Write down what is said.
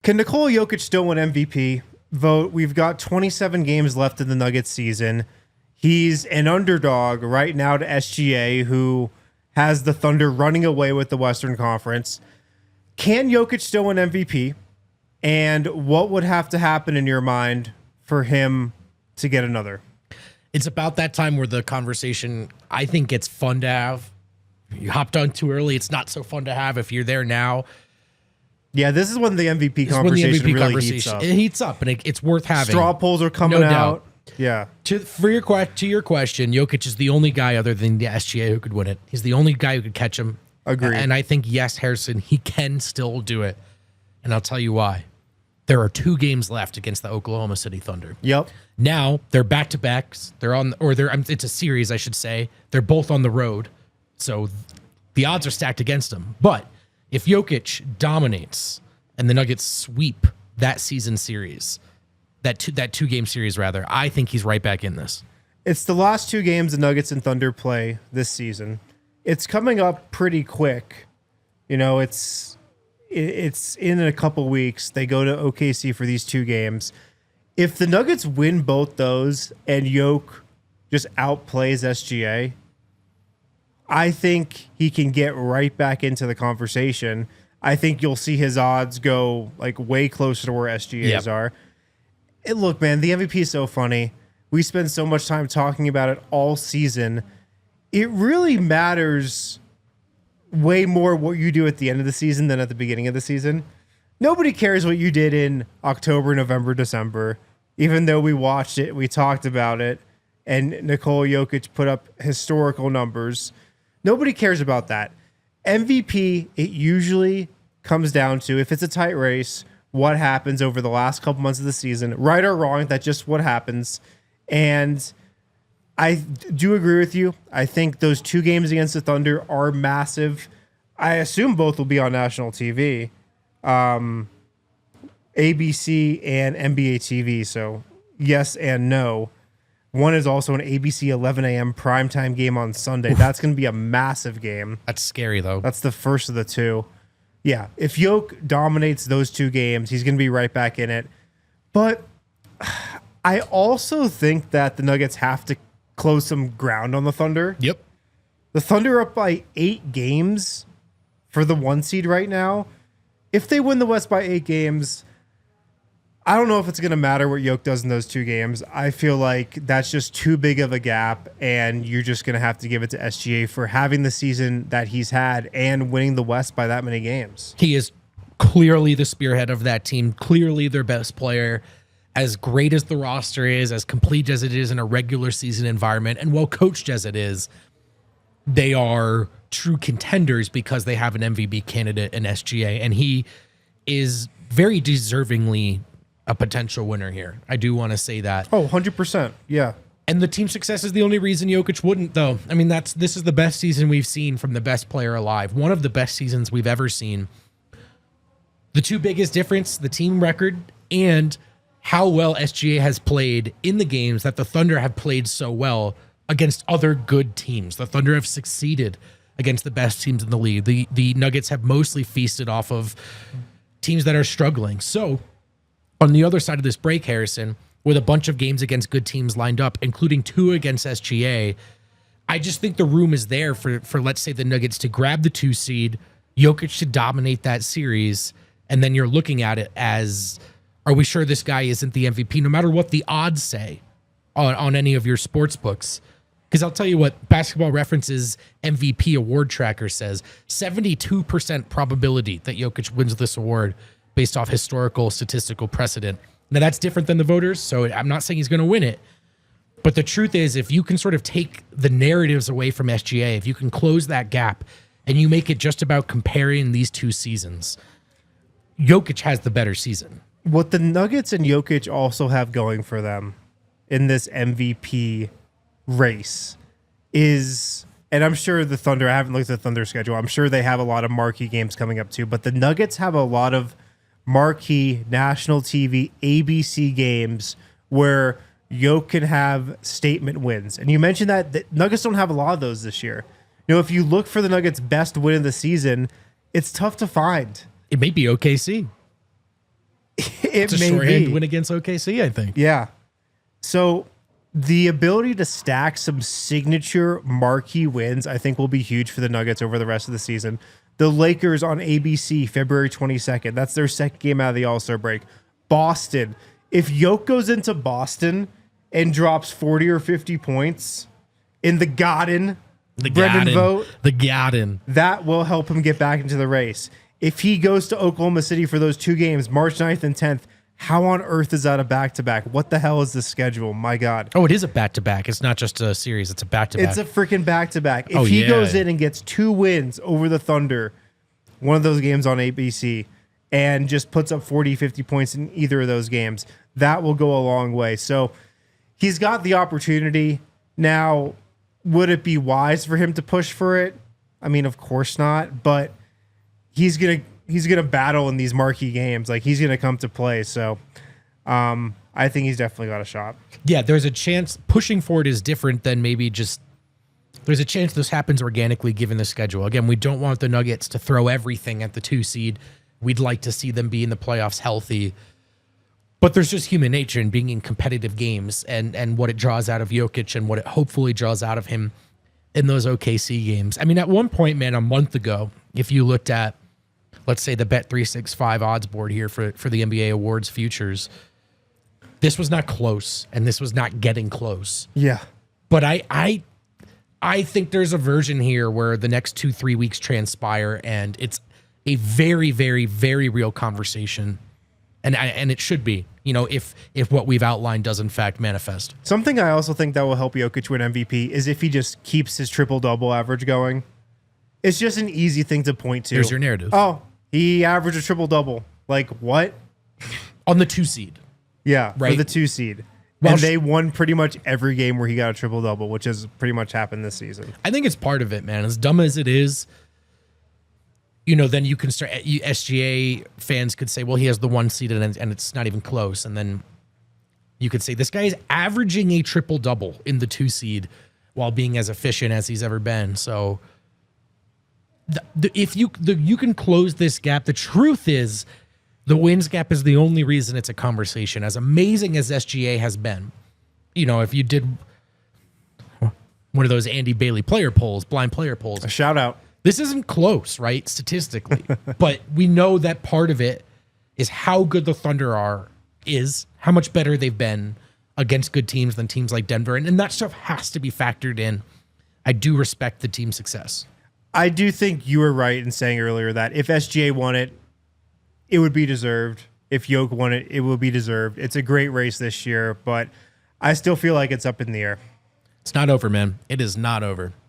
Can Nikola Jokic still win MVP? Vote. We've got 27 games left in the Nuggets season. He's an underdog right now to SGA, who has the Thunder running away with the Western Conference. Can Jokic still win MVP? And what would have to happen in your mind for him to get another? It's about that time where the conversation, I think, gets fun to have. You hopped on too early. It's not so fun to have if you're there now. Yeah, this is when the MVP conversation really heats up. It heats up, and it's worth having. Straw polls are coming out. Yeah. To your question, Jokic is the only guy other than the SGA who could win it. He's the only guy who could catch him. Agreed. And I think, yes, Harrison, he can still do it. And I'll tell you why. There are 2 games left against the Oklahoma City Thunder. Yep. Now they're back-to-backs. It's a series, I should say. They're both on the road. So the odds are stacked against them. But if Jokic dominates and the Nuggets sweep that season series, that 2-game series rather, I think he's right back in this. It's the last 2 games the Nuggets and Thunder play this season. It's coming up pretty quick. You know, it's in a couple weeks. They go to OKC for these 2 games. If the Nuggets win both those and Jokic just outplays SGA, I think he can get right back into the conversation. I think you'll see his odds go like way closer to where SGA's are. And look, man, the MVP is so funny. We spend so much time talking about it all season. It really matters way more what you do at the end of the season than at the beginning of the season. Nobody cares what you did in October, November, December, even though we watched it, we talked about it, and Nikola Jokic put up historical numbers. Nobody cares about that. MVP, it usually comes down to, if it's a tight race, what happens over the last couple months of the season. Right or wrong, that's just what happens. And I do agree with you. I think those 2 games against the Thunder are massive. I assume both will be on national TV, ABC and NBA TV. So yes and no. One is also an ABC 11 a.m. primetime game on Sunday. That's going to be a massive game. That's scary, though. That's the first of the 2. Yeah, if Jokic dominates those 2 games, he's going to be right back in it. But I also think that the Nuggets have to close some ground on the Thunder. Yep. The Thunder are up by 8 games for the 1 seed right now. If they win the West by 8 games, I don't know if it's going to matter what Jokic does in those 2 games. I feel like that's just too big of a gap, and you're just going to have to give it to SGA for having the season that he's had and winning the West by that many games. He is clearly the spearhead of that team, clearly their best player. As great as the roster is, as complete as it is in a regular season environment, and well coached as it is, they are true contenders because they have an MVP candidate in SGA, and he is very deservingly a potential winner here. I do want to say that. Oh, 100%. Yeah. And the team success is the only reason Jokic wouldn't, though. I mean, this is the best season we've seen from the best player alive. One of the best seasons we've ever seen. The 2 biggest difference, the team record and how well SGA has played in the games that the Thunder have played so well against other good teams. The Thunder have succeeded against the best teams in the league. The Nuggets have mostly feasted off of teams that are struggling. So on the other side of this break, Harrison, with a bunch of games against good teams lined up, including 2 against SGA, I just think the room is there for let's say, the Nuggets to grab the 2 seed, Jokic to dominate that series, and then you're looking at it as, are we sure this guy isn't the MVP, no matter what the odds say on any of your sports books? Because I'll tell you what, Basketball Reference's MVP award tracker says, 72% probability that Jokic wins this award based off historical statistical precedent. Now, that's different than the voters, so I'm not saying he's going to win it. But the truth is, if you can sort of take the narratives away from SGA, if you can close that gap and you make it just about comparing these 2 seasons, Jokic has the better season. What the Nuggets and Jokic also have going for them in this MVP race is, and I'm sure the Thunder, I haven't looked at the Thunder schedule, I'm sure they have a lot of marquee games coming up too, but the Nuggets have a lot of marquee national TV ABC games where Jokic can have statement wins. And you mentioned that the Nuggets don't have a lot of those this year. You know, if you look for the Nuggets' best win of the season, it's tough to find. It may be OKC. It's a shorthand win against OKC, I think. Yeah. So the ability to stack some signature marquee wins, I think, will be huge for the Nuggets over the rest of the season. The Lakers on ABC, February 22nd. That's their second game out of the All-Star break. Boston. If Jokic goes into Boston and drops 40 or 50 points in the Garden, Brendan Vogt, the Garden, that will help him get back into the race. If he goes to Oklahoma City for those 2 games, March 9th and 10th, how on earth is that a back-to-back? What the hell is the schedule? My God. Oh, it is a back-to-back. It's not just a series. It's a back-to-back. It's a freaking back-to-back. If he goes in and gets 2 wins over the Thunder, one of those games on ABC, and just puts up 40, 50 points in either of those games, that will go a long way. So he's got the opportunity. Now, would it be wise for him to push for it? I mean, of course not, but he's gonna battle in these marquee games. Like, he's gonna come to play. So I think he's definitely got a shot. Yeah, there's a chance pushing for it is different than maybe just there's a chance this happens organically given the schedule. Again, we don't want the Nuggets to throw everything at the 2 seed. We'd like to see them be in the playoffs healthy. But there's just human nature in being in competitive games and what it draws out of Jokic and what it hopefully draws out of him in those OKC games. I mean, at one point, man, a month ago, if you looked at, let's say, the Bet365 odds board here for the NBA awards futures, this was not close, and this was not getting close. Yeah. But I think there's a version here where the next 2-3 weeks transpire, and it's a very, very, very real conversation. And it should be, you know, if what we've outlined does in fact manifest. Something I also think that will help Jokic win MVP is if he just keeps his triple-double average going. It's just an easy thing to point to. There's your narrative. Oh, he averaged a triple-double. Like, what? On the 2 seed. Yeah, right? For the 2 seed. Well, and they won pretty much every game where he got a triple-double, which has pretty much happened this season. I think it's part of it, man. As dumb as it is, you know, then you can start. SGA fans could say, well, he has the 1 seed and it's not even close. And then you could say, this guy is averaging a triple-double in the 2 seed while being as efficient as he's ever been. So if you can close this gap, the truth is the wins gap is the only reason it's a conversation. As amazing as SGA has been, you know, if you did one of those Andy Bailey player polls, blind player polls, a shout out. This isn't close, right? Statistically, but we know that part of it is how good the Thunder is how much better they've been against good teams than teams like Denver. And that stuff has to be factored in. I do respect the team's success. I do think you were right in saying earlier that if SGA won it, it would be deserved. If Jokic won it, it would be deserved. It's a great race this year, but I still feel like it's up in the air. It's not over, man. It is not over.